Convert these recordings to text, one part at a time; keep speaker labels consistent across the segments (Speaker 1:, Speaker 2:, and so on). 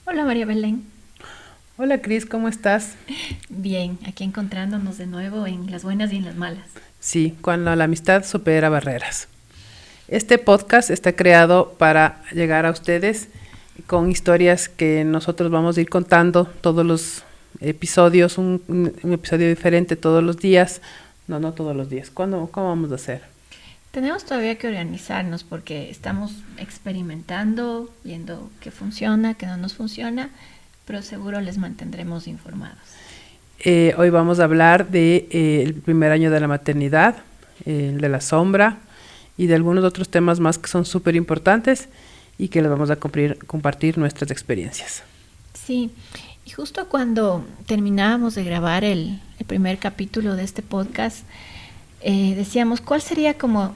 Speaker 1: Hola María Belén.
Speaker 2: Hola Cris, ¿cómo estás?
Speaker 1: Bien, aquí encontrándonos de nuevo en las buenas y en las malas.
Speaker 2: Sí, cuando la amistad supera barreras. Este podcast está creado para llegar a ustedes con historias que nosotros vamos a ir contando todos los episodios, un episodio diferente todos los días. No, no todos los días. ¿Cómo vamos a hacer?
Speaker 1: Tenemos todavía que organizarnos porque estamos experimentando, viendo qué funciona, qué no nos funciona, pero seguro les mantendremos informados.
Speaker 2: Hoy vamos a hablar de el primer año de la maternidad, de la sombra y de algunos otros temas más que son súper importantes y que les vamos a compartir nuestras experiencias.
Speaker 1: Sí, y justo cuando terminábamos de grabar el primer capítulo de este podcast, decíamos cuál sería como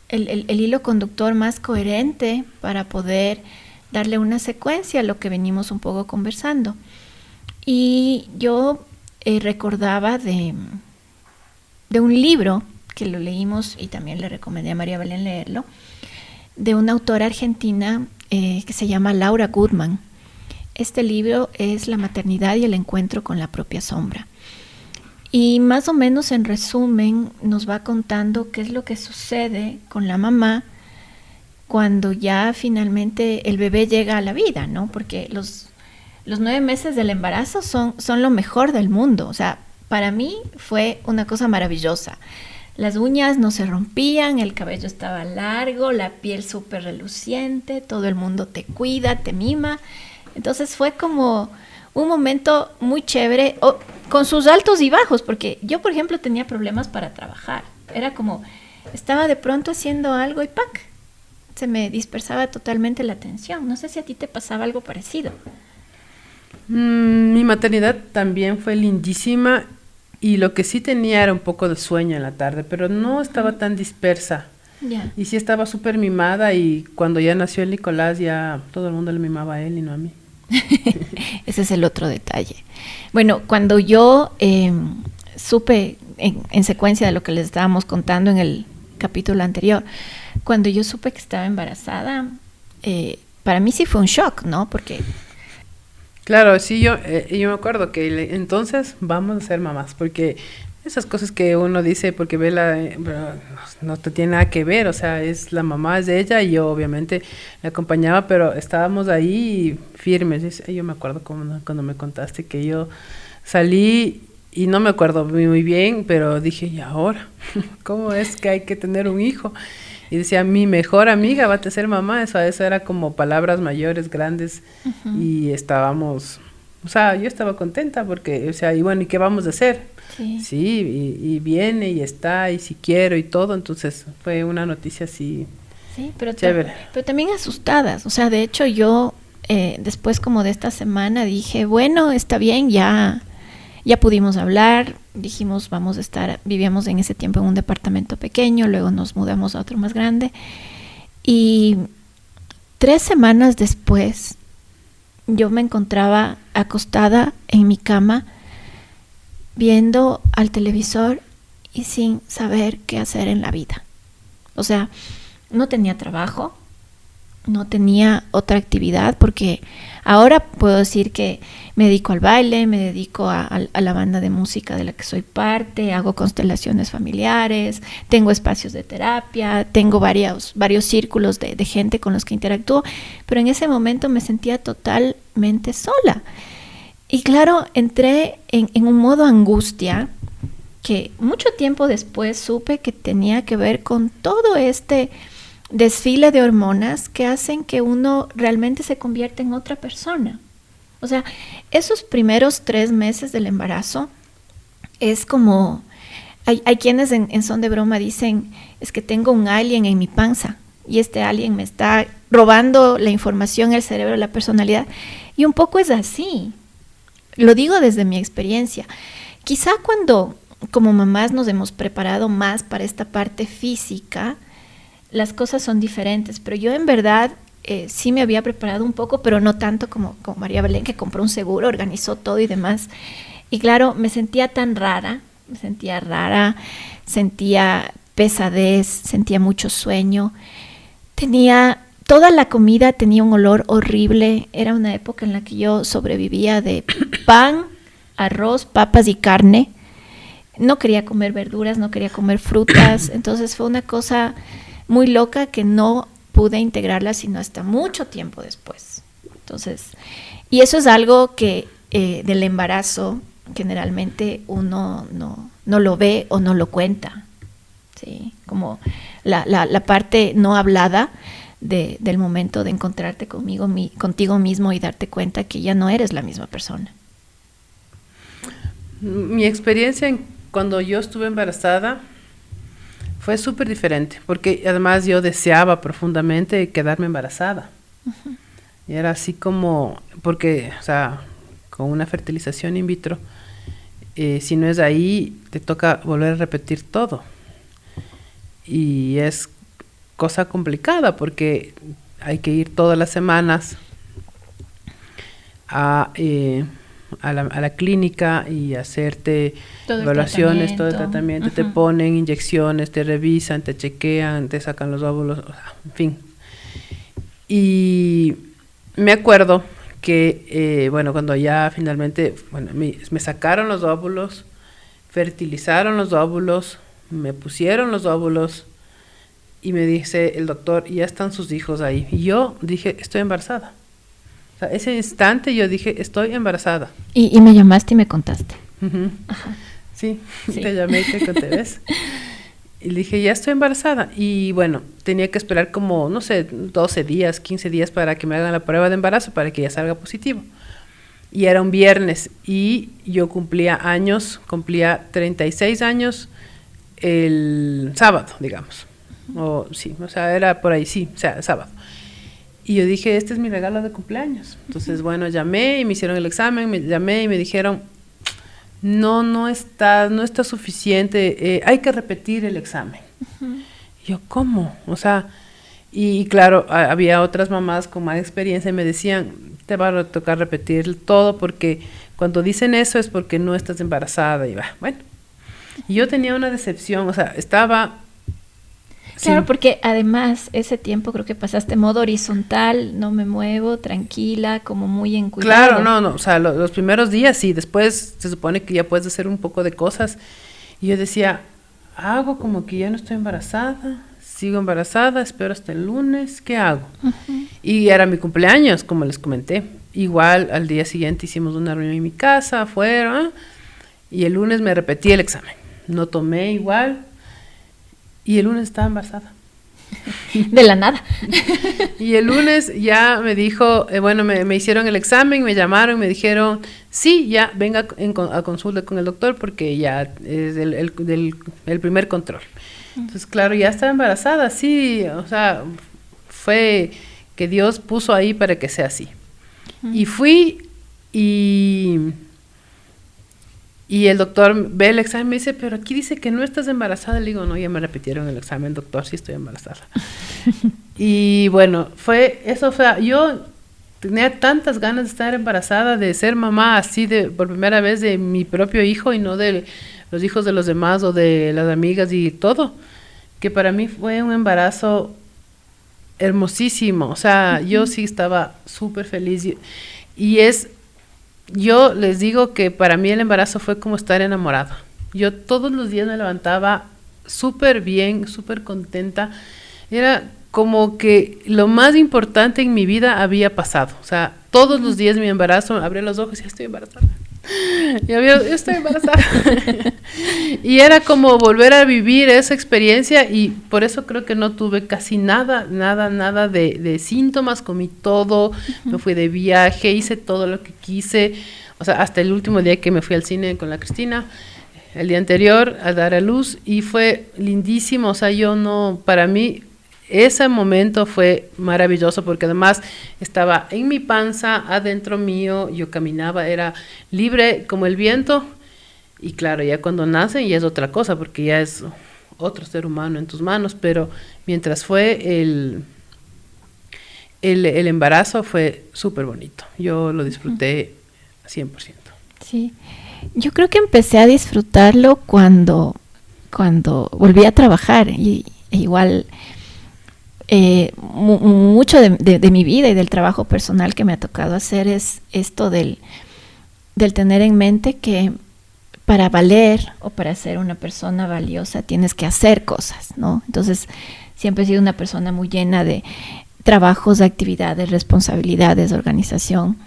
Speaker 1: el hilo conductor más coherente para poder darle una secuencia a lo que venimos un poco conversando. Y yo recordaba de un libro que lo leímos y también le recomendé a María Belén leerlo, de una autora argentina que se llama Laura Goodman. Este libro es La maternidad y el encuentro con la propia sombra. Y más o menos en resumen nos va contando qué es lo que sucede con la mamá cuando ya finalmente el bebé llega a la vida, ¿no? Porque los 9 meses del embarazo son lo mejor del mundo. O sea, para mí fue una cosa maravillosa. Las uñas no se rompían, el cabello estaba largo, la piel súper reluciente, todo el mundo te cuida, te mima. Entonces fue como un momento muy chévere, con sus altos y bajos, porque yo, por ejemplo, tenía problemas para trabajar. Era como, estaba de pronto haciendo algo y ¡pac! Se me dispersaba totalmente la atención. No sé si a ti te pasaba algo parecido.
Speaker 2: Mi maternidad también fue lindísima y lo que sí tenía era un poco de sueño en la tarde, pero no estaba tan dispersa.
Speaker 1: Ya.
Speaker 2: Y sí estaba súper mimada y cuando ya nació el Nicolás ya todo el mundo le mimaba a él y no a mí.
Speaker 1: Ese es el otro detalle. Bueno, cuando yo supe, en secuencia de lo que les estábamos contando en el capítulo anterior, cuando yo supe que estaba embarazada, para mí sí fue un shock, ¿no? Porque
Speaker 2: Claro, sí, yo me acuerdo que entonces vamos a ser mamás, porque esas cosas que uno dice porque pero no te tiene nada que ver, o sea, es la mamá es de ella y yo obviamente la acompañaba, pero estábamos ahí firmes. Yo me acuerdo cuando me contaste que yo salí y no me acuerdo muy bien, pero dije, ¿y ahora? ¿Cómo es que hay que tener un hijo? Y decía, mi mejor amiga va a ser mamá, eso era como palabras mayores, grandes, y estábamos, o sea, yo estaba contenta porque, o sea, y bueno, ¿y qué vamos a hacer?
Speaker 1: sí,
Speaker 2: Sí, y viene y está, y si quiero y todo, entonces fue una noticia así
Speaker 1: sí, pero,
Speaker 2: chévere.
Speaker 1: pero también asustadas. O sea, de hecho yo después como de esta semana dije, bueno, está bien, ya pudimos hablar, dijimos vamos a estar, vivíamos en ese tiempo en un departamento pequeño, luego nos mudamos a otro más grande y 3 semanas después yo me encontraba acostada en mi cama viendo al televisor y sin saber qué hacer en la vida. O sea, no tenía trabajo, no tenía otra actividad porque ahora puedo decir que me dedico al baile, me dedico a la banda de música de la que soy parte, hago constelaciones familiares, tengo espacios de terapia, tengo varios círculos de gente con los que interactúo, pero en ese momento me sentía totalmente sola. Y claro, entré en un modo angustia que mucho tiempo después supe que tenía que ver con todo este desfile de hormonas que hacen que uno realmente se convierta en otra persona. O sea, esos primeros 3 meses del embarazo es como, hay quienes en son de broma dicen, es que tengo un alien en mi panza y este alien me está robando la información, el cerebro, la personalidad. Y un poco es así. Lo digo desde mi experiencia. Quizá cuando como mamás nos hemos preparado más para esta parte física, las cosas son diferentes, pero yo en verdad sí me había preparado un poco, pero no tanto como María Belén, que compró un seguro, organizó todo y demás. Y claro, me sentía tan rara, sentía pesadez, sentía mucho sueño, tenía toda la comida tenía un olor horrible. Era una época en la que yo sobrevivía de pan, arroz, papas y carne. No quería comer verduras, no quería comer frutas. Entonces fue una cosa muy loca que no pude integrarla sino hasta mucho tiempo después. Entonces, y eso es algo que del embarazo generalmente uno no lo ve o no lo cuenta. ¿Sí? Como la parte no hablada del momento de encontrarte contigo mismo y darte cuenta que ya no eres la misma persona.
Speaker 2: Mi experiencia cuando yo estuve embarazada fue súper diferente, porque además yo deseaba profundamente quedarme embarazada. Uh-huh. Y era así como, porque, o sea, con una fertilización in vitro, si no es ahí, te toca volver a repetir todo. Y es cosa complicada porque hay que ir todas las semanas a la clínica y hacerte todo evaluaciones, todo el tratamiento. Uh-huh. Te ponen inyecciones, te revisan, te chequean, te sacan los óvulos, o sea, en fin. Y me acuerdo que, cuando ya finalmente, me sacaron los óvulos, fertilizaron los óvulos, me pusieron los óvulos y me dice el doctor, ya están sus hijos ahí. Y yo dije, estoy embarazada. O sea, ese instante yo dije, estoy embarazada.
Speaker 1: Y me llamaste y me contaste.
Speaker 2: Uh-huh. Sí, te llamé y te conté, ¿ves? Y le dije, ya estoy embarazada. Y bueno, tenía que esperar como, no sé, 12 días, 15 días para que me hagan la prueba de embarazo, para que ya salga positivo. Y era un viernes y yo cumplía 36 años el sábado, digamos. Era por ahí, sábado. Y yo dije, este es mi regalo de cumpleaños. Entonces, llamé y me hicieron el examen, llamé y me dijeron, no está suficiente, hay que repetir el examen. Uh-huh. Yo, ¿cómo? O sea, y claro, había otras mamás con más experiencia y me decían, te va a tocar repetir todo porque cuando dicen eso es porque no estás embarazada. Y y yo tenía una decepción, o sea, estaba...
Speaker 1: Claro, porque además ese tiempo creo que pasaste modo horizontal, no me muevo, tranquila, como muy en cuidado.
Speaker 2: Claro, no, o sea, los primeros días sí, después se supone que ya puedes hacer un poco de cosas. Y yo decía, hago como que ya no estoy embarazada, sigo embarazada, espero hasta el lunes, ¿qué hago? Uh-huh. Y era mi cumpleaños, como les comenté. Igual al día siguiente hicimos una reunión en mi casa, afuera, y el lunes me repetí el examen. No tomé igual. Y el lunes estaba embarazada.
Speaker 1: De la nada.
Speaker 2: Y el lunes ya me dijo, me hicieron el examen, me llamaron, me dijeron, sí, ya venga a consulta con el doctor porque ya es el primer control. Entonces, claro, ya estaba embarazada, sí, o sea, fue que Dios puso ahí para que sea así. Y fui y el doctor ve el examen y me dice, pero aquí dice que no estás embarazada. Le digo, no, ya me repitieron el examen, doctor, sí estoy embarazada. Y fue, yo tenía tantas ganas de estar embarazada, de ser mamá así por primera vez de mi propio hijo y no de los hijos de los demás o de las amigas y todo, que para mí fue un embarazo hermosísimo. O sea, yo sí estaba súper feliz yo les digo que para mí el embarazo fue como estar enamorada. Yo todos los días me levantaba súper bien, súper contenta. Era como que lo más importante en mi vida había pasado. O sea, todos los días de mi embarazo, abría los ojos y estoy embarazada. Yo estoy embarazada. Y era como volver a vivir esa experiencia y por eso creo que no tuve casi nada de síntomas, comí todo, me fui de viaje, hice todo lo que quise, o sea, hasta el último día que me fui al cine con la Cristina, el día anterior a dar a luz y fue lindísimo, o sea, para mí ese momento fue maravilloso porque además estaba en mi panza, adentro mío, yo caminaba, era libre como el viento y claro, ya cuando nacen ya es otra cosa porque ya es otro ser humano en tus manos, pero mientras fue el embarazo fue súper bonito, yo lo disfruté 100%.
Speaker 1: Sí, yo creo que empecé a disfrutarlo cuando volví a trabajar y igual... mucho de mi vida y del trabajo personal que me ha tocado hacer es esto del tener en mente que para valer o para ser una persona valiosa tienes que hacer cosas, ¿no? Entonces, siempre he sido una persona muy llena de trabajos, actividades, responsabilidades, organización.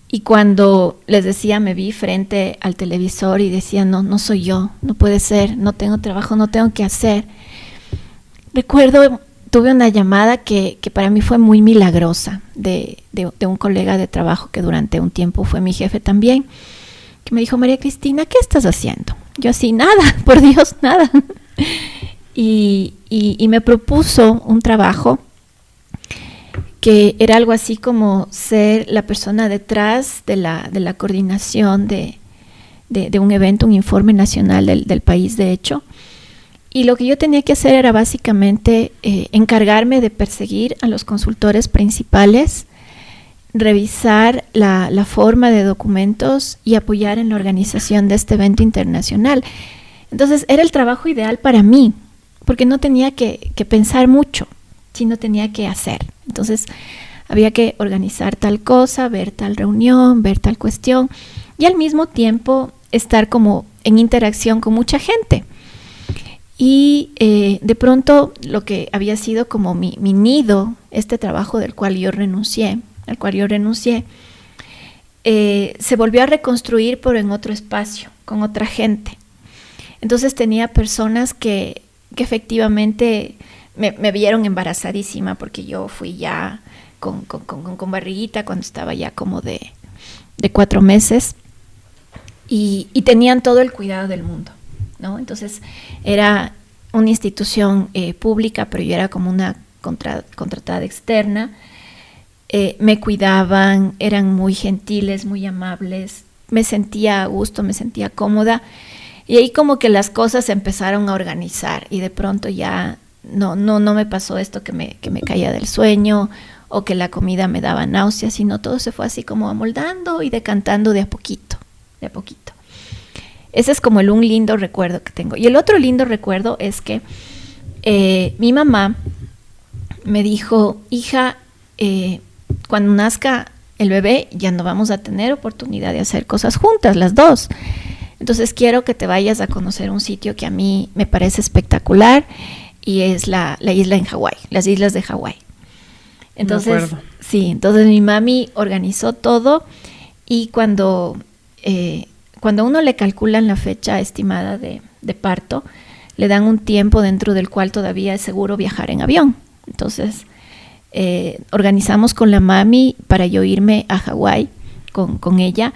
Speaker 1: Y cuando les decía, me vi frente al televisor y decía, no soy yo, no puede ser, no tengo trabajo, no tengo que hacer. Recuerdo, tuve una llamada que para mí fue muy milagrosa de un colega de trabajo que durante un tiempo fue mi jefe también, que me dijo, María Cristina, ¿qué estás haciendo? Yo así, nada, por Dios, nada. Y me propuso un trabajo que era algo así como ser la persona detrás de la coordinación de un evento, un informe nacional del país, de hecho. Y lo que yo tenía que hacer era básicamente encargarme de perseguir a los consultores principales, revisar la forma de documentos y apoyar en la organización de este evento internacional. Entonces era el trabajo ideal para mí, porque no tenía que pensar mucho, sino tenía que hacer. Entonces había que organizar tal cosa, ver tal reunión, ver tal cuestión y al mismo tiempo estar como en interacción con mucha gente. Y de pronto lo que había sido como mi nido, este trabajo al cual yo renuncié, se volvió a reconstruir pero en otro espacio, con otra gente. Entonces tenía personas que efectivamente me vieron embarazadísima porque yo fui ya con barriguita cuando estaba ya como de 4 meses y tenían todo el cuidado del mundo, ¿no? Entonces era una institución pública, pero yo era como una contratada externa. Me cuidaban, eran muy gentiles, muy amables, me sentía a gusto, me sentía cómoda y ahí como que las cosas se empezaron a organizar y de pronto ya no me pasó esto que me caía del sueño o que la comida me daba náuseas, sino todo se fue así como amoldando y decantando de a poquito. Ese es como un lindo recuerdo que tengo. Y el otro lindo recuerdo es que mi mamá me dijo, hija, cuando nazca el bebé ya no vamos a tener oportunidad de hacer cosas juntas, las dos. Entonces quiero que te vayas a conocer un sitio que a mí me parece espectacular y es la isla en Hawái, las islas de Hawái. Entonces, sí, entonces mi mami organizó todo y cuando uno le calculan la fecha estimada de parto, le dan un tiempo dentro del cual todavía es seguro viajar en avión. Entonces, organizamos con la mami para yo irme a Hawái con ella.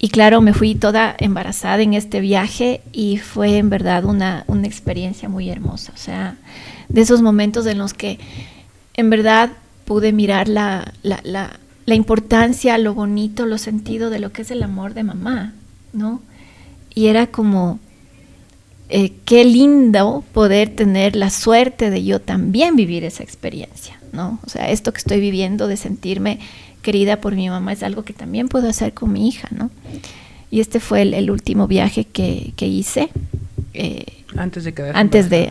Speaker 1: Y claro, me fui toda embarazada en este viaje y fue en verdad una experiencia muy hermosa. O sea, de esos momentos en los que en verdad pude mirar la importancia, lo bonito, lo sentido de lo que es el amor de mamá, ¿no? Y era como, qué lindo poder tener la suerte de yo también vivir esa experiencia, ¿no? O sea, esto que estoy viviendo de sentirme querida por mi mamá es algo que también puedo hacer con mi hija, ¿no? Y este fue el último viaje que hice.
Speaker 2: Antes de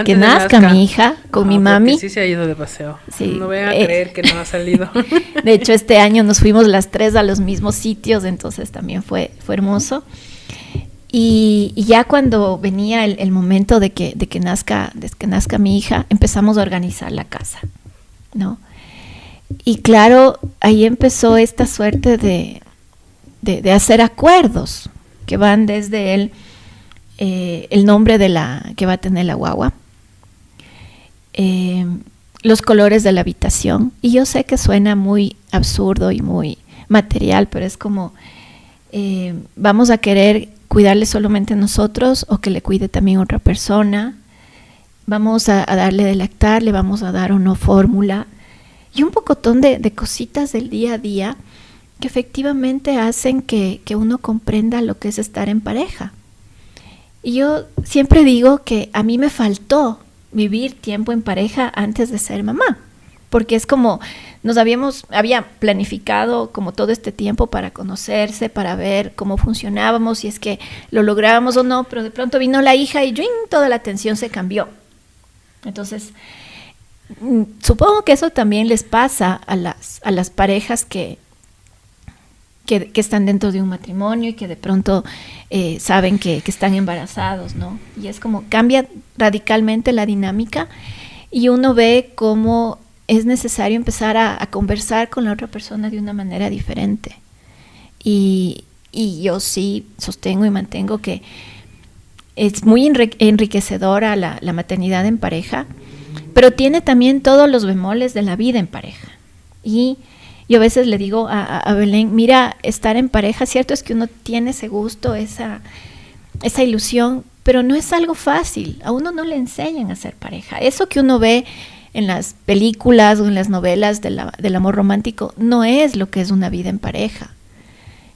Speaker 1: que nazca mi hija con mi mami.
Speaker 2: Sí se ha ido de paseo.
Speaker 1: Sí,
Speaker 2: no vayan a creer que no ha salido.
Speaker 1: De hecho, este año nos fuimos las 3 a los mismos sitios, entonces también fue hermoso. Y ya cuando venía el momento de que nazca mi hija, empezamos a organizar la casa, ¿no? Y claro, ahí empezó esta suerte de hacer acuerdos que van desde el nombre de la que va a tener la guagua, los colores de la habitación. Y yo sé que suena muy absurdo y muy material, pero es como, vamos a querer cuidarle solamente nosotros o que le cuide también otra persona. Vamos a darle de lactar, le vamos a dar o no fórmula. Y un pocotón de cositas del día a día que efectivamente hacen que uno comprenda lo que es estar en pareja. Y yo siempre digo que a mí me faltó vivir tiempo en pareja antes de ser mamá, porque es como había planificado como todo este tiempo para conocerse, para ver cómo funcionábamos, si es que lo lográbamos o no, pero de pronto vino la hija y ¡yuin!, toda la atención se cambió. Entonces, Supongo que eso también les pasa a las parejas que están dentro de un matrimonio y que de pronto saben que están embarazados, ¿no? Y es como cambia radicalmente la dinámica y uno ve cómo es necesario empezar a conversar con la otra persona de una manera diferente. Y yo sí sostengo y mantengo que es muy enriquecedora la maternidad en pareja, pero tiene también todos los bemoles de la vida en pareja. Y yo a veces le digo a Belén, mira, estar en pareja, cierto es que uno tiene ese gusto, esa ilusión, pero no es algo fácil. A uno no le enseñan a ser pareja. Eso que uno ve en las películas o en las novelas del amor romántico no es lo que es una vida en pareja.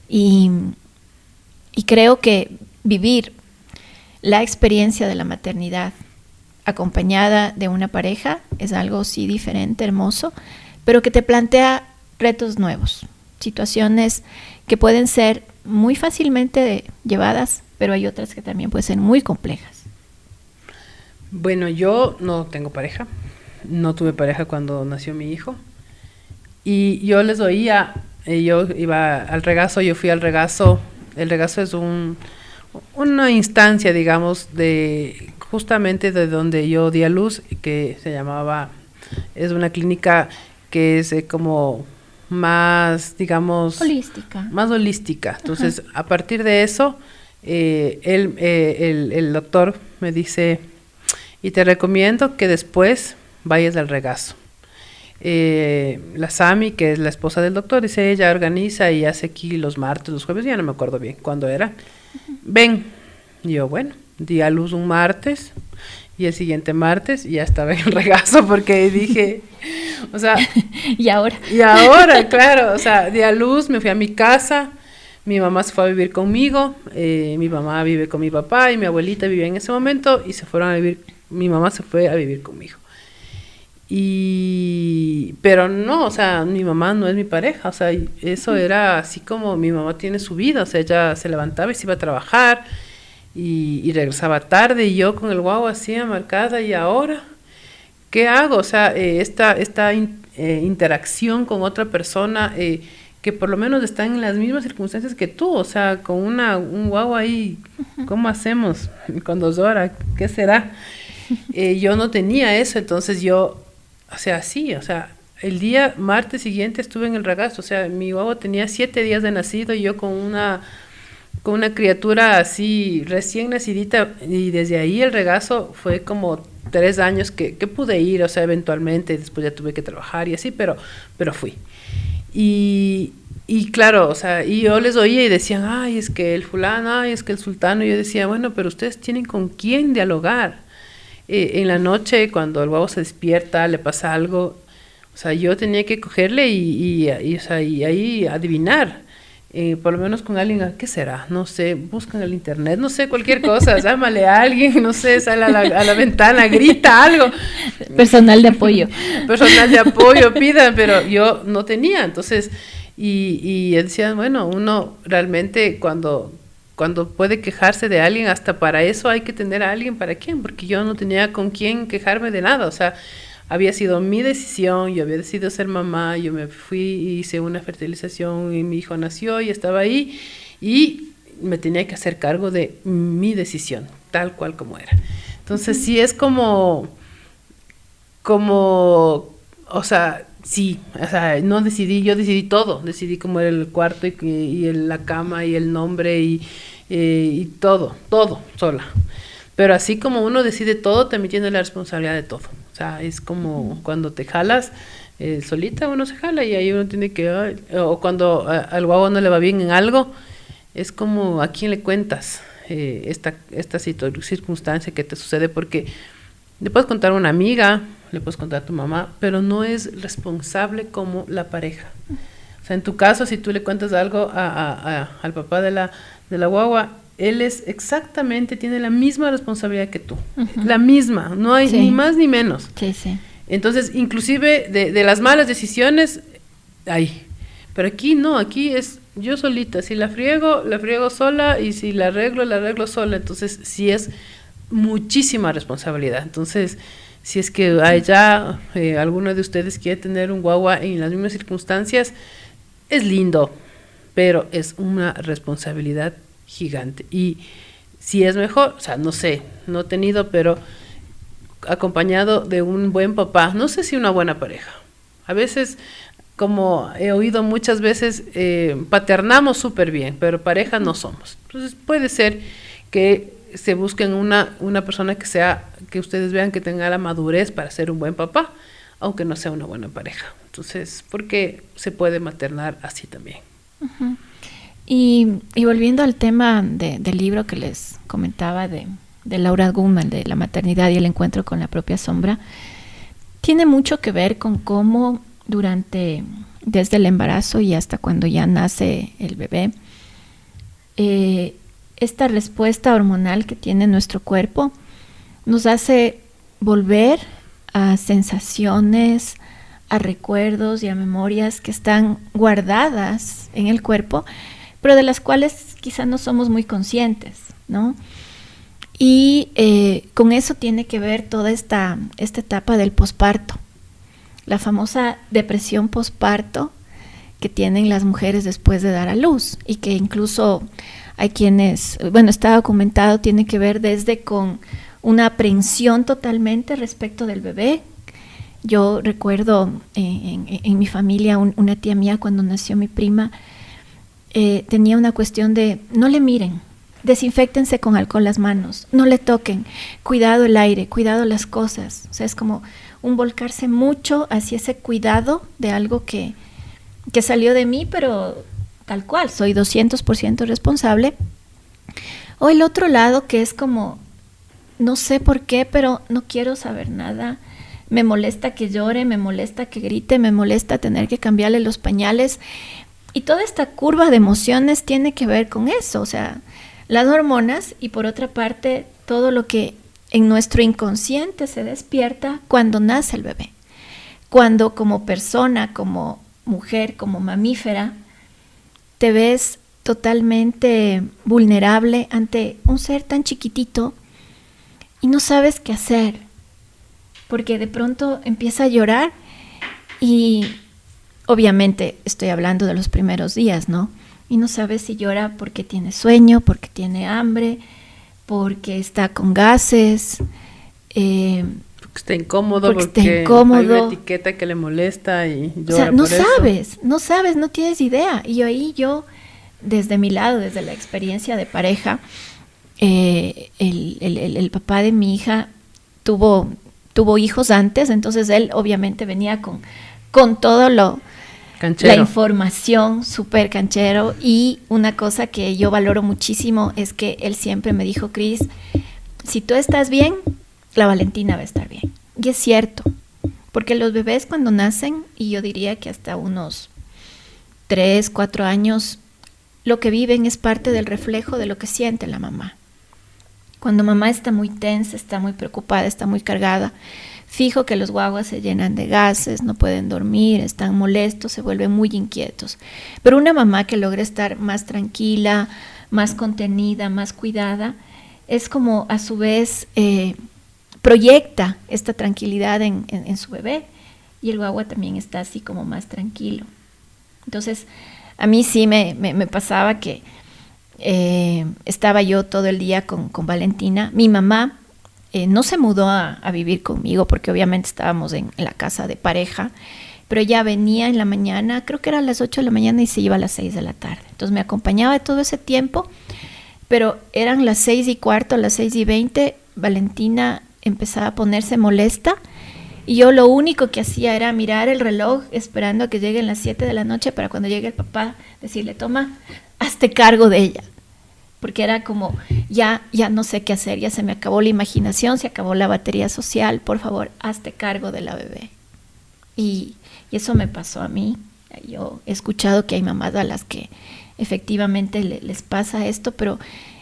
Speaker 1: Y creo que vivir la experiencia de la maternidad acompañada de una pareja es algo sí diferente, hermoso, pero que te plantea retos nuevos, situaciones que pueden ser muy fácilmente llevadas, pero hay otras que también pueden ser muy complejas.
Speaker 2: Bueno, yo no tengo pareja, no tuve pareja cuando nació mi hijo, y yo les oía, yo iba al regazo, yo fui al regazo. El regazo es una instancia, digamos, de justamente de donde yo di a luz, que se llamaba, es una clínica que es como más, digamos, más holística. Entonces, a partir de eso, el doctor me dice, y te recomiendo que después vayas al regazo. La Sami, que es la esposa del doctor, dice, ella organiza y hace aquí los martes, los jueves, ya no me acuerdo bien cuándo era. Ven. Y yo, bueno, di a luz un martes y el siguiente martes ya estaba en el regazo porque dije, o sea...
Speaker 1: ¿Y ahora?
Speaker 2: Y ahora, claro, o sea, di a luz, me fui a mi casa, mi mamá se fue a vivir conmigo, mi mamá vive con mi papá y mi abuelita vivía en ese momento y se fueron a vivir, mi mamá se fue a vivir conmigo. Pero no, o sea, mi mamá no es mi pareja, o sea, eso era así como mi mamá tiene su vida, o sea, ella se levantaba y se iba a trabajar y regresaba tarde y yo con el guau así marcada y ahora, ¿qué hago? O sea, esta interacción con otra persona que por lo menos está en las mismas circunstancias que tú, o sea, con un guau ahí, ¿cómo hacemos? Con 2 horas, ¿qué será? Yo no tenía eso, entonces yo... O sea, sí, o sea, el día martes siguiente estuve en el regazo, o sea, mi guagua tenía 7 días de nacido y yo con una criatura así recién nacidita y desde ahí el regazo fue como 3 años que pude ir, o sea, eventualmente, después ya tuve que trabajar y así, pero fui. Y claro, o sea, y yo les oía y decían, ay, es que el fulano, ay, es que el sultano, y yo decía, bueno, pero ustedes tienen con quién dialogar. En la noche, cuando el guau se despierta, le pasa algo, o sea, yo tenía que cogerle y ahí adivinar, por lo menos con alguien, ¿qué será? No sé, buscan en el internet, no sé, cualquier cosa, llámale a alguien, no sé, sale a la ventana, grita algo.
Speaker 1: Personal de apoyo.
Speaker 2: Personal de apoyo, pidan, pero yo no tenía, entonces, y decían, bueno, uno realmente cuando puede quejarse de alguien, hasta para eso hay que tener a alguien, ¿para quién? Porque yo no tenía con quién quejarme de nada, o sea, había sido mi decisión, yo había decidido ser mamá, yo me fui, hice una fertilización y mi hijo nació y estaba ahí y me tenía que hacer cargo de mi decisión, tal cual como era. Entonces sí es como, o sea, sí, o sea, no decidí, yo decidí todo, decidí cómo era el cuarto y la cama y el nombre y todo sola. Pero así como uno decide todo, también tiene la responsabilidad de todo. O sea, es como cuando te jalas, solita uno se jala y ahí uno tiene que, o cuando al guagua no le va bien en algo, es como a quién le cuentas esta circunstancia que te sucede, porque le puedes contar a una amiga, le puedes contar a tu mamá, pero no es responsable como la pareja. O sea, en tu caso, si tú le cuentas algo al papá de la guagua, él tiene la misma responsabilidad que tú, la misma, no hay ni más ni menos.
Speaker 1: Sí, sí.
Speaker 2: Entonces, inclusive de las malas decisiones, ahí. Pero aquí no, aquí es yo solita, si la friego sola, y si la arreglo sola. Entonces, sí es muchísima responsabilidad. Entonces, Si es que hay ya alguno de ustedes quiere tener un guagua en las mismas circunstancias, es lindo, pero es una responsabilidad gigante. Y si es mejor, o sea, no sé, no he tenido, pero acompañado de un buen papá, no sé si una buena pareja. A veces, como he oído muchas veces, paternamos súper bien, pero pareja no somos. Entonces puede ser que se busquen una persona que ustedes vean que tenga la madurez para ser un buen papá, aunque no sea una buena pareja. Entonces, porque se puede maternar así también.
Speaker 1: Uh-huh. Y volviendo al tema del libro que les comentaba de Laura Gutman, de la maternidad y el encuentro con la propia sombra, tiene mucho que ver con cómo desde el embarazo y hasta cuando ya nace el bebé, esta respuesta hormonal que tiene nuestro cuerpo nos hace volver a sensaciones, a recuerdos y a memorias que están guardadas en el cuerpo, pero de las cuales quizá no somos muy conscientes, ¿no? Y con eso tiene que ver toda esta etapa del posparto, la famosa depresión posparto que tienen las mujeres después de dar a luz, y que incluso hay quienes, bueno, está documentado, tiene que ver desde con una aprensión totalmente respecto del bebé. Yo recuerdo en mi familia, una tía mía cuando nació mi prima, tenía una cuestión de no le miren, desinféctense con alcohol las manos, no le toquen, cuidado el aire, cuidado las cosas. O sea, es como un volcarse mucho hacia ese cuidado de algo que salió de mí, pero tal cual, soy 200% responsable. O el otro lado que es como, no sé por qué, pero no quiero saber nada. Me molesta que llore, me molesta que grite, me molesta tener que cambiarle los pañales. Y toda esta curva de emociones tiene que ver con eso, o sea, las hormonas y por otra parte todo lo que en nuestro inconsciente se despierta cuando nace el bebé. Cuando como persona, como mujer, como mamífera, te ves totalmente vulnerable ante un ser tan chiquitito y no sabes qué hacer, porque de pronto empieza a llorar y obviamente estoy hablando de los primeros días, ¿no? Y no sabes si llora porque tiene sueño, porque tiene hambre, porque está con gases,
Speaker 2: porque está incómodo,
Speaker 1: porque está incómodo.
Speaker 2: Hay una etiqueta que le molesta y llora.
Speaker 1: O sea, no
Speaker 2: por
Speaker 1: sabes,
Speaker 2: eso.
Speaker 1: no sabes, no tienes idea. Y yo, desde mi lado, desde la experiencia de pareja, el papá de mi hija tuvo hijos antes, entonces él obviamente venía con todo la información, súper canchero. Y una cosa que yo valoro muchísimo es que él siempre me dijo, Cris, si tú estás bien, la Valentina va a estar bien. Y es cierto, porque los bebés cuando nacen, y yo diría que hasta unos 3, 4 años, lo que viven es parte del reflejo de lo que siente la mamá. Cuando mamá está muy tensa, está muy preocupada, está muy cargada, fijo que los guaguas se llenan de gases, no pueden dormir, están molestos, se vuelven muy inquietos. Pero una mamá que logra estar más tranquila, más contenida, más cuidada, es como a su vez proyecta esta tranquilidad en su bebé, y el guagua también está así como más tranquilo. Entonces, a mí sí me pasaba que estaba yo todo el día con Valentina. Mi mamá no se mudó a vivir conmigo porque obviamente estábamos en la casa de pareja, pero ella venía en la mañana, creo que era a las 8 de la mañana y se iba a las 6 de la tarde. Entonces me acompañaba todo ese tiempo, pero eran las 6:15, las 6:20, Valentina empezaba a ponerse molesta y yo lo único que hacía era mirar el reloj esperando a que lleguen las 7 de la noche para cuando llegue el papá decirle, toma, hazte cargo de ella. Porque era como, ya no sé qué hacer, ya se me acabó la imaginación, se acabó la batería social, por favor, hazte cargo de la bebé. Y eso me pasó a mí. Yo he escuchado que hay mamás a las que efectivamente les pasa esto, pero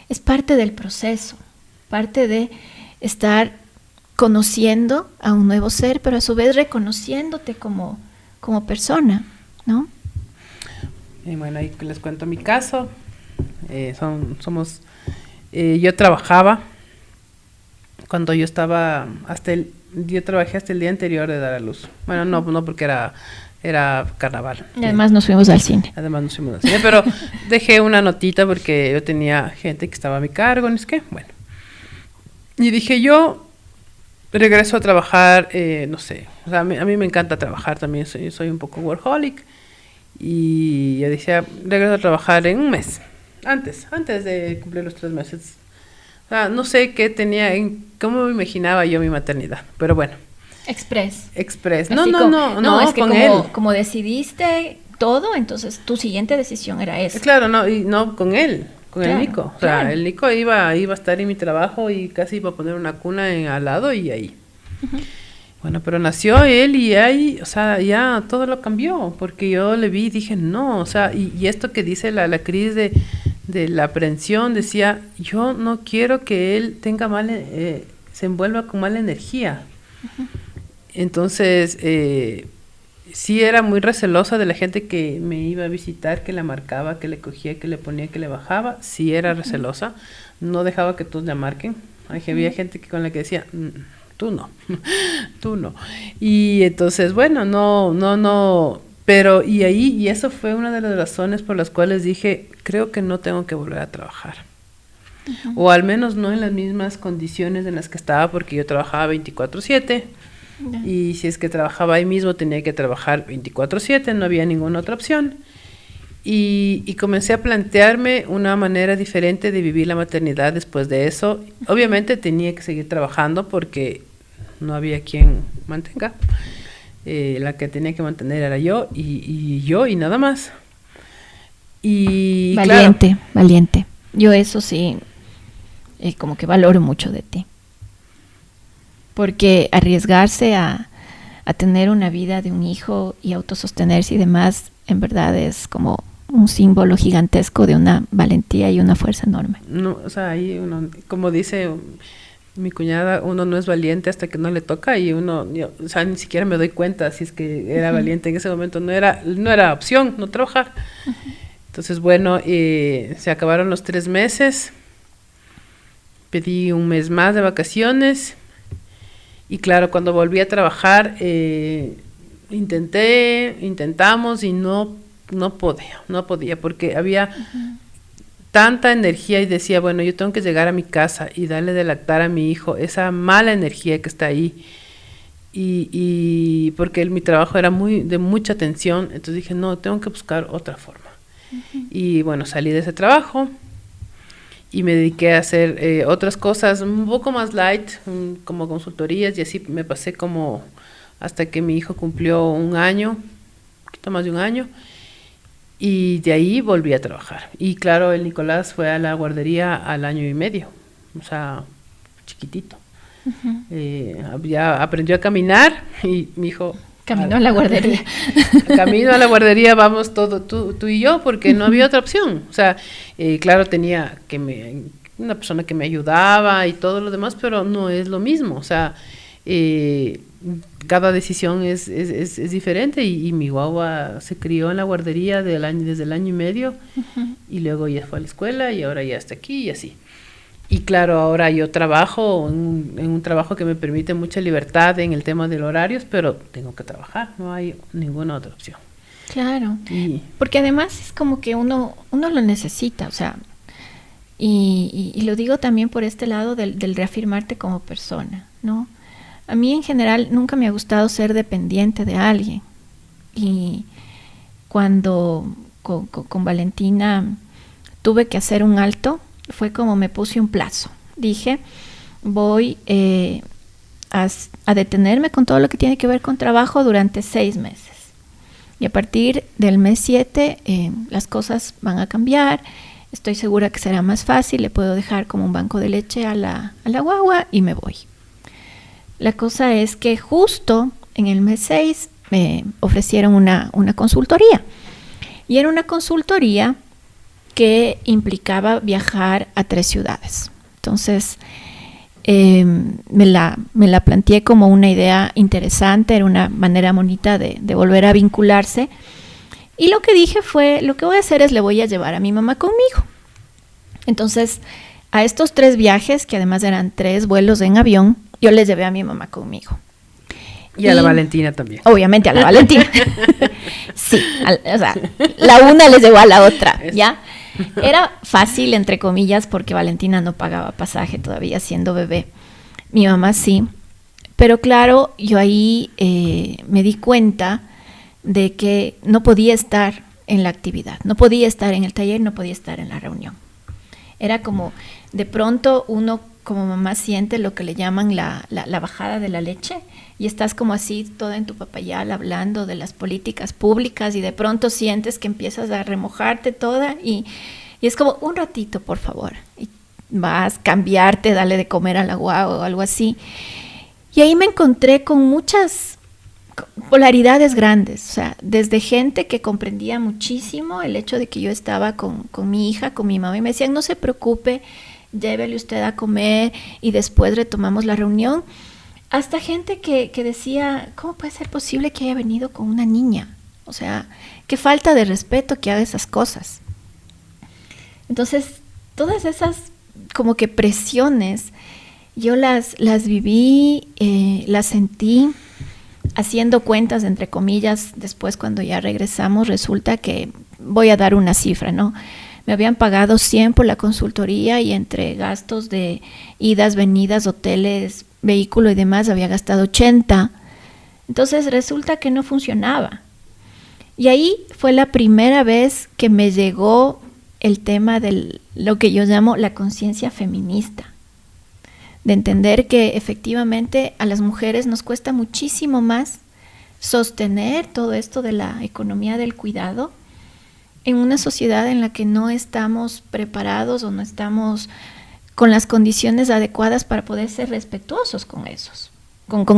Speaker 1: es parte del proceso, parte de estar conociendo a un nuevo ser, pero a su vez reconociéndote como persona, ¿no?
Speaker 2: Y bueno, ahí les cuento mi caso. Yo trabajaba cuando yo estaba yo trabajé hasta el día anterior de dar a luz. Bueno, no porque era carnaval.
Speaker 1: Y además nos fuimos al cine.
Speaker 2: Pero dejé una notita porque yo tenía gente que estaba a mi cargo, no es que, bueno. Y dije, yo regreso a trabajar, no sé, o sea, a mí me encanta trabajar también, soy un poco workaholic. Y yo decía, regreso a trabajar en un mes, antes de cumplir los 3 meses. O sea, no sé qué tenía, cómo me imaginaba yo mi maternidad, pero bueno.
Speaker 1: Express.
Speaker 2: No,
Speaker 1: es que
Speaker 2: con él.
Speaker 1: Como decidiste todo, entonces tu siguiente decisión era esa.
Speaker 2: Claro, no con él,
Speaker 1: Claro,
Speaker 2: el Nico. O sea,
Speaker 1: claro.
Speaker 2: el Nico iba a estar en mi trabajo y casi iba a poner una cuna al lado y ahí.
Speaker 1: Uh-huh.
Speaker 2: Bueno, pero nació él y ahí, o sea, ya todo lo cambió, porque yo le vi y dije, no, o sea, y esto que dice la crisis de la aprensión, decía, yo no quiero que él tenga se envuelva con mala energía.
Speaker 1: Uh-huh.
Speaker 2: Entonces, sí era muy recelosa de la gente que me iba a visitar, que la marcaba, que le cogía, que le ponía, que le bajaba, sí era recelosa, no dejaba que todos la marquen. Había gente con la que decía, tú no. Y entonces, bueno, no, pero y eso fue una de las razones por las cuales dije, creo que no tengo que volver a trabajar. Uh-huh. O al menos no en las mismas condiciones en las que estaba, porque yo trabajaba 24/7. Yeah. Y si es que trabajaba ahí mismo, tenía que trabajar 24/7, no había ninguna otra opción. Y comencé a plantearme una manera diferente de vivir la maternidad después de eso. Obviamente tenía que seguir trabajando porque no había quien mantenga. La que tenía que mantener era yo y nada más. Y
Speaker 1: Valiente. Yo eso sí, como que valoro mucho de ti. Porque arriesgarse a tener una vida de un hijo y autosostenerse y demás, en verdad es como un símbolo gigantesco de una valentía y una fuerza enorme.
Speaker 2: No, o sea, ahí uno, como dice mi cuñada, uno no es valiente hasta que no le toca y o sea, ni siquiera me doy cuenta si es que era uh-huh. valiente en ese momento, no era opción, no trabajar. Uh-huh. Entonces, bueno, se acabaron los 3 meses, pedí un mes más de vacaciones y claro, cuando volví a trabajar, intentamos y no podía porque había uh-huh. tanta energía y decía, bueno, yo tengo que llegar a mi casa y darle de lactar a mi hijo, esa mala energía que está ahí y porque mi trabajo era de mucha tensión, entonces dije, no, tengo que buscar otra forma. Uh-huh. Y bueno, salí de ese trabajo y me dediqué a hacer otras cosas un poco más light, como consultorías y así me pasé como hasta que mi hijo cumplió 1 año, un poquito más de 1 año. Y de ahí volví a trabajar. Y claro, el Nicolás fue a la guardería al 1 año y medio, o sea, chiquitito. Uh-huh. Ya aprendió a caminar y mi hijo...
Speaker 1: Caminó a la guardería.
Speaker 2: Camino a la guardería, vamos tú y yo, porque no había otra opción. O sea, claro, tenía una persona que me ayudaba y todo lo demás, pero no es lo mismo. O sea, cada decisión es diferente y mi guagua se crió en la guardería desde el 1 año y medio uh-huh. y luego ya fue a la escuela y ahora ya está aquí y así. Y claro, ahora yo trabajo en un trabajo que me permite mucha libertad en el tema de los horarios, pero tengo que trabajar, no hay ninguna otra opción.
Speaker 1: Claro, porque además es como que uno lo necesita, o sea, y lo digo también por este lado del reafirmarte como persona, ¿no? A mí en general nunca me ha gustado ser dependiente de alguien. Y cuando con Valentina tuve que hacer un alto, fue como me puse un plazo. Dije, voy a detenerme con todo lo que tiene que ver con trabajo durante 6 meses. Y a partir del mes 7 las cosas van a cambiar. Estoy segura que será más fácil. Le puedo dejar como un banco de leche a la guagua y me voy. La cosa es que justo en el mes 6 me ofrecieron una consultoría. Y era una consultoría que implicaba viajar a 3 ciudades. Entonces, me la planteé como una idea interesante, era una manera bonita de volver a vincularse. Y lo que dije fue, lo que voy a hacer es le voy a llevar a mi mamá conmigo. Entonces, a estos 3 viajes, que además eran 3 vuelos en avión, yo les llevé a mi mamá conmigo.
Speaker 2: Y a la Valentina también.
Speaker 1: Obviamente a la Valentina. Sí, o sea, la una les llegó a la otra, ¿ya? Era fácil, entre comillas, porque Valentina no pagaba pasaje todavía siendo bebé. Mi mamá sí. Pero claro, yo ahí me di cuenta de que no podía estar en la actividad, no podía estar en el taller, no podía estar en la reunión. Era como, de pronto uno como mamá siente lo que le llaman la bajada de la leche, y estás como así toda en tu papayal hablando de las políticas públicas, y de pronto sientes que empiezas a remojarte toda, y es como un ratito, por favor, y vas a cambiarte, dale de comer al agua o algo así. Y ahí me encontré con muchas polaridades grandes, o sea, desde gente que comprendía muchísimo el hecho de que yo estaba con mi hija, con mi mamá, y me decían, no se preocupe, llévele usted a comer y después retomamos la reunión, hasta gente que decía, ¿cómo puede ser posible que haya venido con una niña? O sea, qué falta de respeto que haga esas cosas. Entonces, todas esas como que presiones, yo las viví, las sentí, haciendo cuentas, entre comillas, después cuando ya regresamos, resulta que, voy a dar una cifra, ¿no? Me habían pagado 100 por la consultoría y entre gastos de idas, venidas, hoteles, vehículo y demás, había gastado 80. Entonces resulta que no funcionaba. Y ahí fue la primera vez que me llegó el tema de lo que yo llamo la conciencia feminista. De entender que efectivamente a las mujeres nos cuesta muchísimo más sostener todo esto de la economía del cuidado en una sociedad en la que no estamos preparados o no estamos con las condiciones adecuadas para poder ser respetuosos con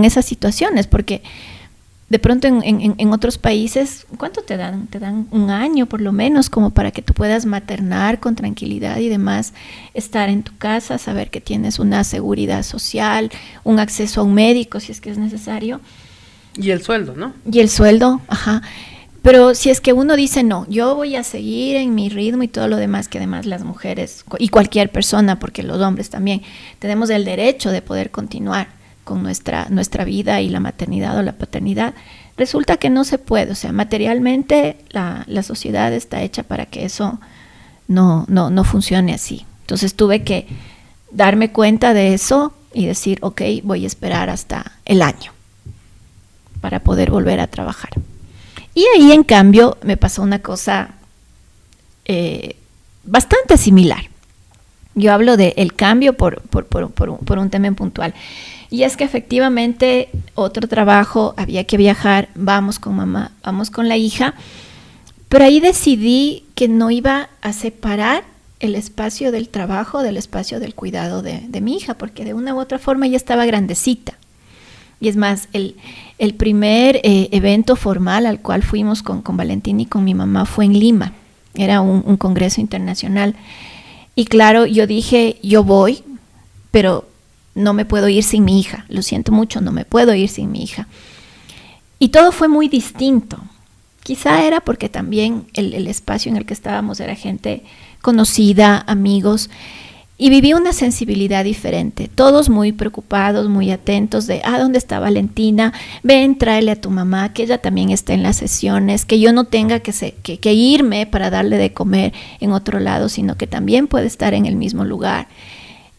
Speaker 1: esas situaciones, porque de pronto en otros países, ¿cuánto te dan? Te dan 1 año por lo menos como para que tú puedas maternar con tranquilidad y demás, estar en tu casa, saber que tienes una seguridad social, un acceso a un médico si es que es necesario.
Speaker 2: Y el sueldo, ¿no?
Speaker 1: Y el sueldo, ajá. Pero si es que uno dice, no, yo voy a seguir en mi ritmo y todo lo demás, que además las mujeres y cualquier persona, porque los hombres también, tenemos el derecho de poder continuar con nuestra vida y la maternidad o la paternidad, resulta que no se puede. O sea, materialmente la sociedad está hecha para que eso no funcione así. Entonces tuve que darme cuenta de eso y decir, ok, voy a esperar hasta el año para poder volver a trabajar. Y ahí, en cambio, me pasó una cosa bastante similar. Yo hablo del cambio por un tema en puntual. Y es que efectivamente otro trabajo, había que viajar, vamos con mamá, vamos con la hija, pero ahí decidí que no iba a separar el espacio del trabajo del espacio del cuidado de mi hija, porque de una u otra forma ella estaba grandecita. Y es más, el primer evento formal al cual fuimos con Valentín y con mi mamá fue en Lima, era un congreso internacional. Y claro, yo dije, yo voy, pero no me puedo ir sin mi hija, lo siento mucho, no me puedo ir sin mi hija. Y todo fue muy distinto. Quizá era porque también el espacio en el que estábamos era gente conocida, amigos, y viví una sensibilidad diferente, todos muy preocupados, muy atentos de, ¿dónde está Valentina? Ven, tráele a tu mamá, que ella también está en las sesiones, que yo no tenga que irme para darle de comer en otro lado, sino que también puede estar en el mismo lugar.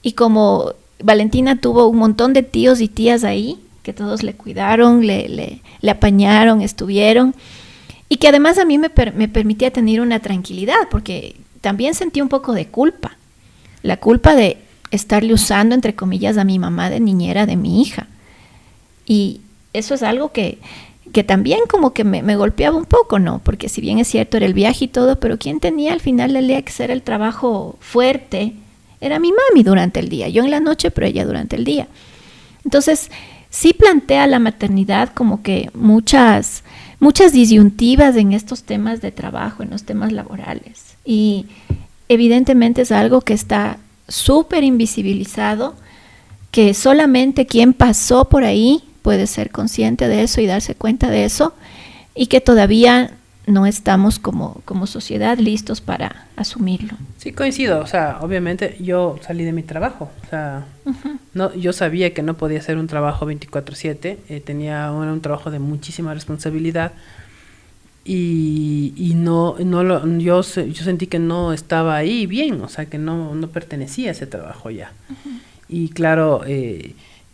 Speaker 1: Y como Valentina tuvo un montón de tíos y tías ahí, que todos le cuidaron, le apañaron, estuvieron, y que además a mí me permitía tener una tranquilidad, porque también sentí un poco de culpa. La culpa de estarle usando, entre comillas, a mi mamá de niñera de mi hija. Y eso es algo que también como que me golpeaba un poco, ¿no? Porque si bien es cierto, era el viaje y todo, pero quien tenía al final del día que hacer el trabajo fuerte era mi mami durante el día. Yo en la noche, pero ella durante el día. Entonces, sí plantea la maternidad como que muchas disyuntivas en estos temas de trabajo, en los temas laborales. Y evidentemente es algo que está súper invisibilizado, que solamente quien pasó por ahí puede ser consciente de eso y darse cuenta de eso, y que todavía no estamos como sociedad listos para asumirlo.
Speaker 2: Sí, coincido, o sea, obviamente yo salí de mi trabajo, o sea, no, yo sabía que no podía hacer un trabajo 24/7, tenía un trabajo de muchísima responsabilidad y yo sentí que no estaba ahí bien, o sea, que no pertenecía a ese trabajo ya. Y claro,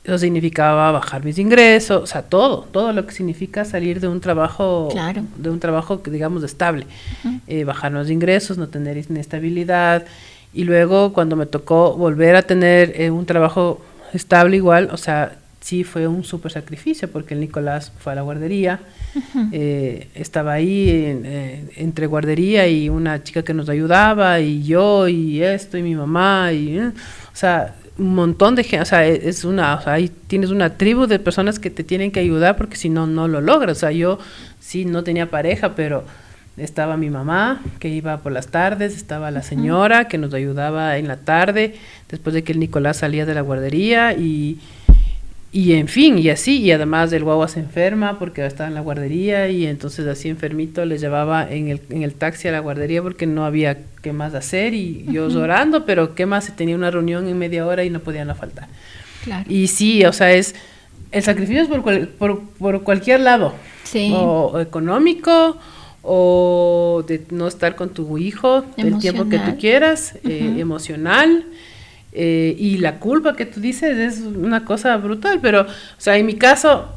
Speaker 2: eso significaba bajar mis ingresos, o sea, todo lo que significa salir de un trabajo,
Speaker 1: claro,
Speaker 2: de un trabajo que digamos estable, bajar los ingresos, no tener inestabilidad, y luego cuando me tocó volver a tener un trabajo estable igual, o sea, sí fue un súper sacrificio, porque el Nicolás fue a la guardería, estaba ahí entre guardería y una chica que nos ayudaba, y yo, y esto, y mi mamá, o sea, un montón de gente, o sea, o sea, ahí tienes una tribu de personas que te tienen que ayudar porque si no, no lo logras. O sea, yo sí no tenía pareja, pero estaba mi mamá que iba por las tardes, estaba la señora que nos ayudaba en la tarde, después de que el Nicolás salía de la guardería y en fin, y así, y además el guagua se enferma porque estaba en la guardería y entonces así enfermito le llevaba en el taxi a la guardería porque no había qué más hacer y yo llorando, pero qué más, tenía una reunión en media hora y no podía no faltar.
Speaker 1: Claro.
Speaker 2: Y sí, o sea, el sacrificio es por cualquier lado,
Speaker 1: sí.
Speaker 2: o económico, o de no estar con tu hijo el tiempo que tú quieras, emocional. Y la culpa que tú dices es una cosa brutal, pero, o sea, en mi caso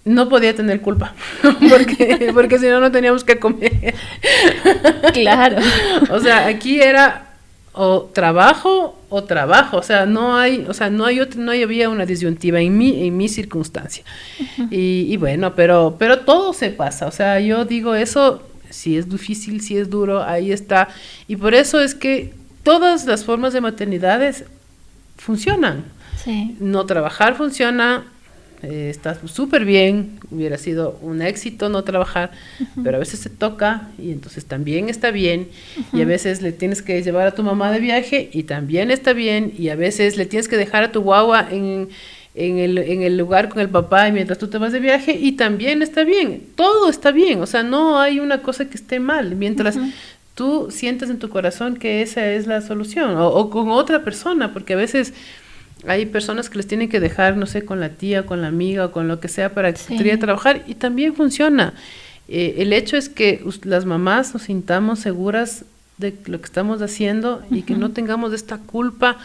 Speaker 2: no podía tener culpa, porque si no, no teníamos que comer.
Speaker 1: Claro.
Speaker 2: O sea, aquí era o trabajo, o sea, no había una disyuntiva en mi circunstancia. Y bueno, pero todo se pasa, o sea, yo digo eso, si es difícil, si es duro, ahí está, y por eso es que todas las formas de maternidades funcionan.
Speaker 1: Sí.
Speaker 2: No trabajar funciona, está súper bien, hubiera sido un éxito no trabajar, pero a veces se toca y entonces también está bien, y a veces le tienes que llevar a tu mamá de viaje y también está bien, y a veces le tienes que dejar a tu guagua en el lugar con el papá y mientras tú te vas de viaje y también está bien, todo está bien, o sea, no hay una cosa que esté mal, mientras tú sientes en tu corazón que esa es la solución, o con otra persona, porque a veces hay personas que les tienen que dejar, no sé, con la tía, con la amiga, o con lo que sea para ir a trabajar, y también funciona. El hecho es que las mamás nos sintamos seguras de lo que estamos haciendo y que no tengamos esta culpa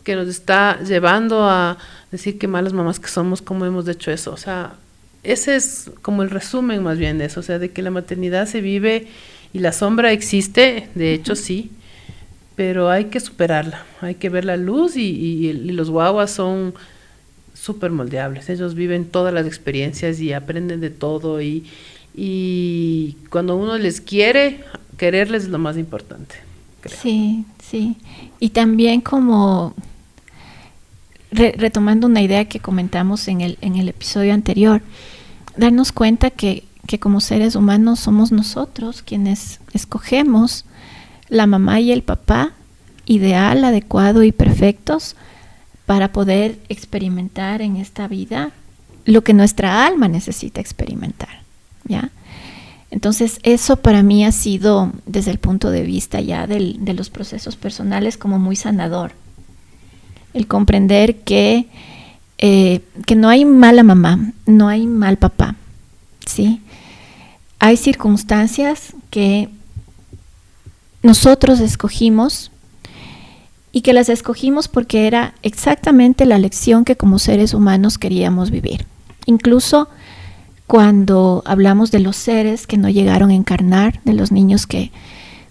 Speaker 2: que nos está llevando a decir qué malas mamás que somos, cómo hemos hecho eso. O sea, ese es como el resumen más bien de eso, o sea, de que la maternidad se vive y la sombra existe, de hecho sí, pero hay que superarla, hay que ver la luz y los guaguas son súper moldeables, ellos viven todas las experiencias y aprenden de todo y cuando uno les quiere, quererles es lo más importante, creo.
Speaker 1: Sí, sí, y también como retomando una idea que comentamos en el episodio anterior, darnos cuenta que como seres humanos somos nosotros quienes escogemos la mamá y el papá ideal, adecuado y perfectos para poder experimentar en esta vida lo que nuestra alma necesita experimentar, ¿ya? Entonces eso para mí ha sido, desde el punto de vista ya de los procesos personales, como muy sanador. El comprender que no hay mala mamá, no hay mal papá, ¿sí? Hay circunstancias que nosotros escogimos y que las escogimos porque era exactamente la lección que como seres humanos queríamos vivir. Incluso cuando hablamos de los seres que no llegaron a encarnar, de los niños que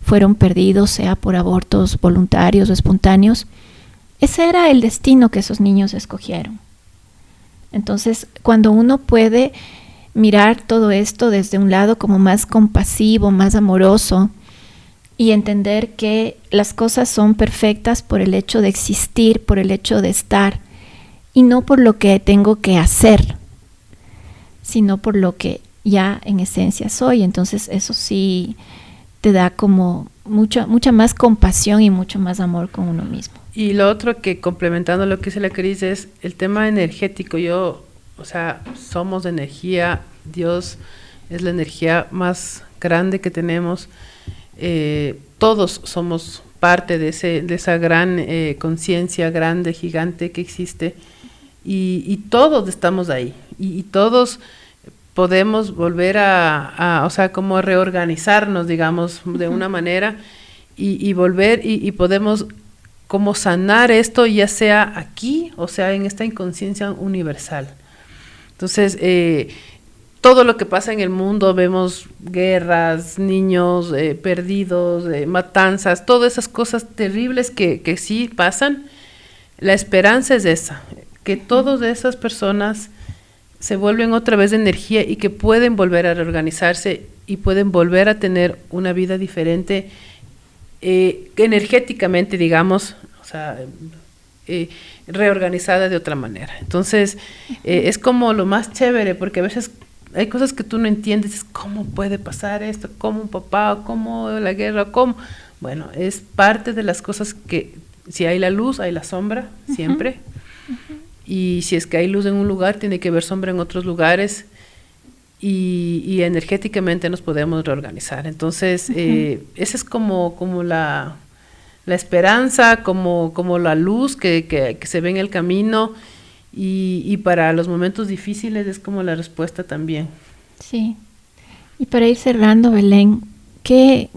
Speaker 1: fueron perdidos, sea por abortos voluntarios o espontáneos, ese era el destino que esos niños escogieron. Entonces, cuando uno puede mirar todo esto desde un lado como más compasivo, más amoroso, y entender que las cosas son perfectas por el hecho de existir, por el hecho de estar, y no por lo que tengo que hacer, sino por lo que ya en esencia soy. Entonces eso sí te da como mucha más compasión y mucho más amor con uno mismo.
Speaker 2: Y lo otro que complementando lo que dice la Cris es el tema energético. O sea, somos de energía, Dios es la energía más grande que tenemos. Todos somos parte de esa gran conciencia grande, gigante que existe, y todos estamos ahí, y todos podemos volver o sea, como reorganizarnos, digamos, de una manera, y volver, y podemos como sanar esto, ya sea aquí, o sea, en esta inconsciencia universal. Entonces, todo lo que pasa en el mundo, vemos guerras, niños perdidos, matanzas, todas esas cosas terribles que sí pasan. La esperanza es esa, que todas esas personas se vuelven otra vez de energía y que pueden volver a reorganizarse y pueden volver a tener una vida diferente, energéticamente, digamos, o sea, reorganizada de otra manera. Entonces, es como lo más chévere, porque a veces hay cosas que tú no entiendes, ¿cómo puede pasar esto? ¿Cómo un papá? ¿Cómo la guerra? ¿Cómo? Bueno, es parte de las cosas que, si hay la luz, hay la sombra, siempre. Y si es que hay luz en un lugar, tiene que haber sombra en otros lugares, y energéticamente nos podemos reorganizar. Entonces, esa es como la esperanza, como la luz que se ve en el camino, y para los momentos difíciles es como la respuesta también.
Speaker 1: Sí. Y para ir cerrando, Belén, ¿qué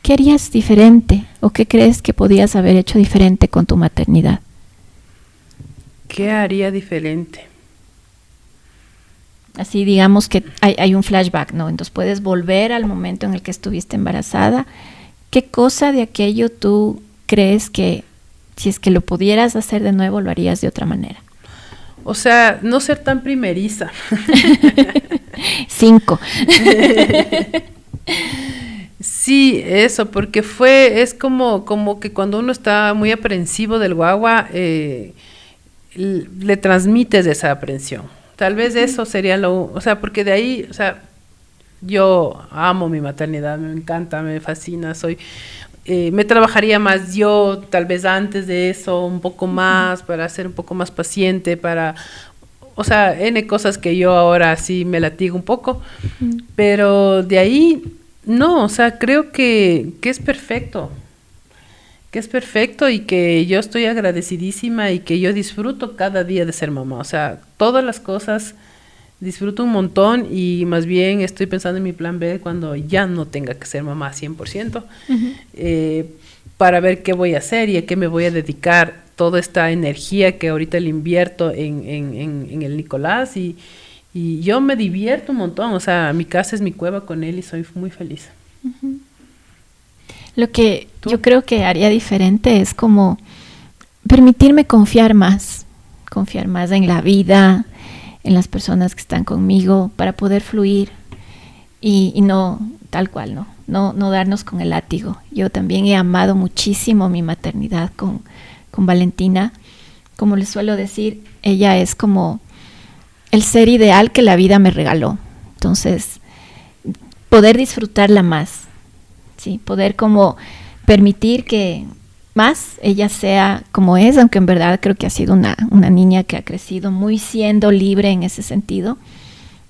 Speaker 1: harías diferente o qué crees que podías haber hecho diferente con tu maternidad?
Speaker 2: ¿Qué haría diferente?
Speaker 1: Así digamos que hay un flashback, ¿no? Entonces puedes volver al momento en el que estuviste embarazada. ¿Qué cosa de aquello tú crees que si es que lo pudieras hacer de nuevo, lo harías de otra manera?
Speaker 2: O sea, no ser tan primeriza.
Speaker 1: 5.
Speaker 2: Sí, eso, porque es como que cuando uno está muy aprensivo del guagua, le transmites esa aprensión. Tal vez eso sería o sea, porque de ahí, o sea, yo amo mi maternidad, me encanta, me fascina, me trabajaría más yo, tal vez antes de eso, un poco más, para ser un poco más paciente, o sea, N cosas que yo ahora sí me latigo un poco, pero de ahí, no, o sea, creo que es perfecto, y que yo estoy agradecidísima y que yo disfruto cada día de ser mamá, o sea, todas las cosas disfruto un montón, y más bien estoy pensando en mi plan B cuando ya no tenga que ser mamá 100%, para ver qué voy a hacer y a qué me voy a dedicar toda esta energía que ahorita le invierto en el Nicolás, y yo me divierto un montón, o sea, mi casa es mi cueva con él y soy muy feliz.
Speaker 1: Lo que yo creo que haría diferente es como permitirme confiar más en la vida, en las personas que están conmigo, para poder fluir y no tal cual, no darnos con el látigo. Yo también he amado muchísimo mi maternidad con Valentina. Como les suelo decir, ella es como el ser ideal que la vida me regaló. Entonces, poder disfrutarla más, ¿sí? Poder como permitir que más ella sea como es, aunque en verdad creo que ha sido una niña que ha crecido muy siendo libre en ese sentido,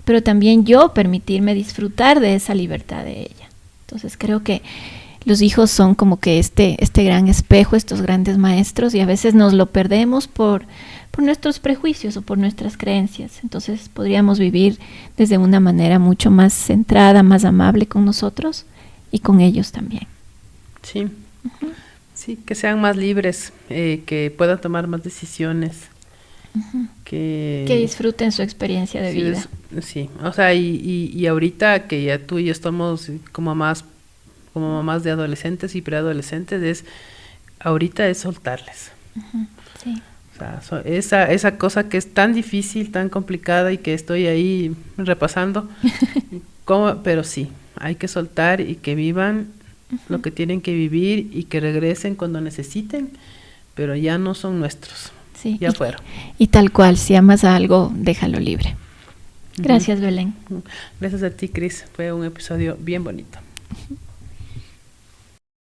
Speaker 1: pero también yo permitirme disfrutar de esa libertad de ella. Entonces creo que los hijos son como que este gran espejo, estos grandes maestros, y a veces nos lo perdemos por nuestros prejuicios o por nuestras creencias. Entonces podríamos vivir desde una manera mucho más centrada, más amable con nosotros y con ellos también.
Speaker 2: Sí. Uh-huh. Sí, que sean más libres, que puedan tomar más decisiones. Uh-huh. Que
Speaker 1: disfruten su experiencia de vida.
Speaker 2: Sí, o sea, y ahorita que ya tú y yo estamos como mamás de adolescentes y preadolescentes, ahorita es soltarles.
Speaker 1: Uh-huh. Sí.
Speaker 2: O sea, esa cosa que es tan difícil, tan complicada y que estoy ahí repasando, pero sí, hay que soltar y que vivan lo que tienen que vivir y que regresen cuando necesiten, pero ya no son nuestros.
Speaker 1: Sí,
Speaker 2: ya fueron.
Speaker 1: Y tal cual, si amas a algo, déjalo libre. Gracias, Belén.
Speaker 2: Gracias a ti, Cris. Fue un episodio bien bonito.